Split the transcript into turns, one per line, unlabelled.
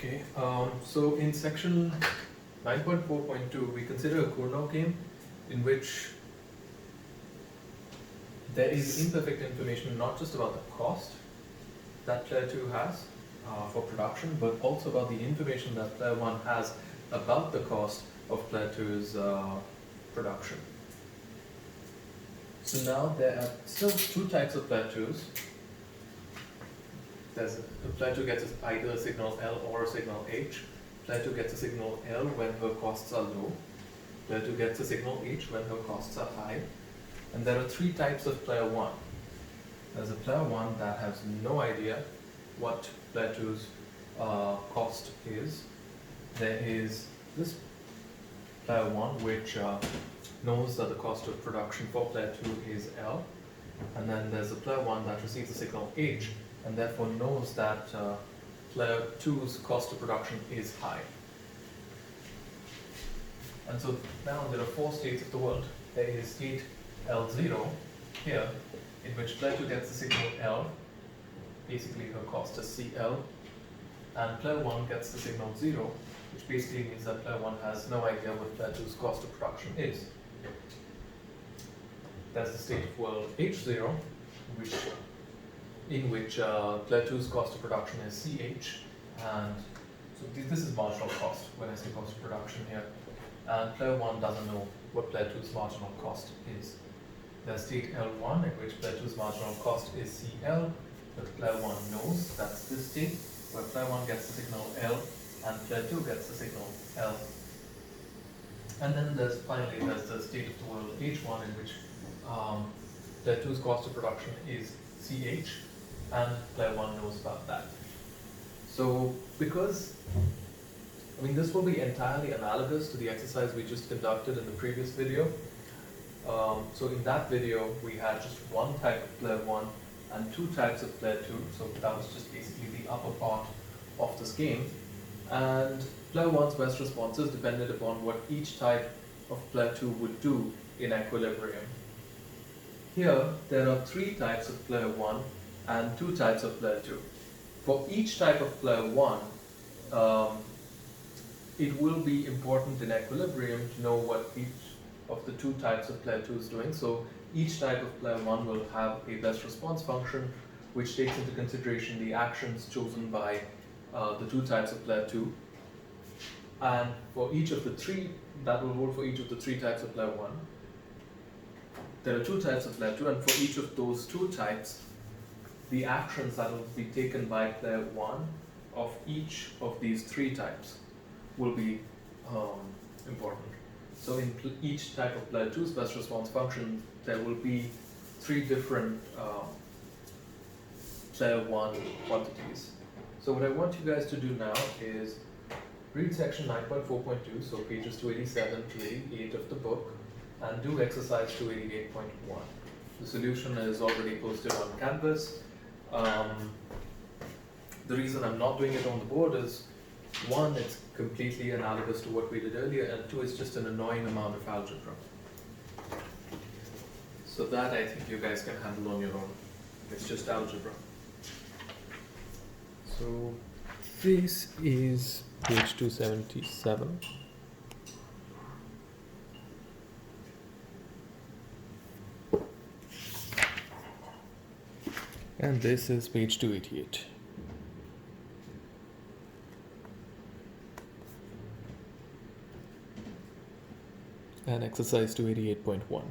Okay, so in section 9.4.2, we consider a Cournot game in which there is imperfect information not just about the cost that player 2 has for production, but also about the information that player 1 has about the cost of player 2's production. So now there are still two types of player 2s. Player 2 gets either a signal L or a signal H. Player 2 gets a signal L when her costs are low. Player 2 gets a signal H when her costs are high. And there are three types of player 1. There's a player 1 that has no idea what player 2's cost is. There is this player 1 which knows that the cost of production for player 2 is L. And then there's a player 1 that receives a signal H and therefore knows that player 2's cost of production is high. And so now there are four states of the world. There is state L0 here, in which player 2 gets the signal L, basically her cost is CL, and player 1 gets the signal 0, which basically means that player 1 has no idea what player 2's cost of production is. There's the state of world H0, in which player 2's cost of production is CH, and so this is marginal cost when I say cost of production here, and player 1 doesn't know what player 2's marginal cost is. There's state L1 in which player 2's marginal cost is CL, but player 1 knows that's this state, where player 1 gets the signal L and player 2 gets the signal L. And then finally there's the state of the world H1 in which player 2's cost of production is CH, and player 1 knows about that. So because, this will be entirely analogous to the exercise we just conducted in the previous video. So in that video, we had just one type of player 1 and two types of player 2. So that was just basically the upper part of this game. And player 1's best responses depended upon what each type of player 2 would do in equilibrium. Here, there are three types of player 1 and two types of player 2. For each type of player 1, it will be important in equilibrium to know what each of the two types of player 2 is doing. So each type of player 1 will have a best response function which takes into consideration the actions chosen by the two types of player 2. And for each of the three, that will hold for each of the three types of player 1. There are two types of player 2, and for each of those two types, the actions that will be taken by player 1 of each of these three types will be important. So in each type of player 2's best response function, there will be three different player 1 quantities. So what I want you guys to do now is read section 9.4.2, so pages 287 to 88 of the book, and do exercise 288.1. The solution is already posted on Canvas. The reason I'm not doing it on the board is, one, it's completely analogous to what we did earlier, and two, it's just an annoying amount of algebra. So that I think you guys can handle on your own. It's just algebra. So this is page 277. And this is page 288. And exercise 288.1.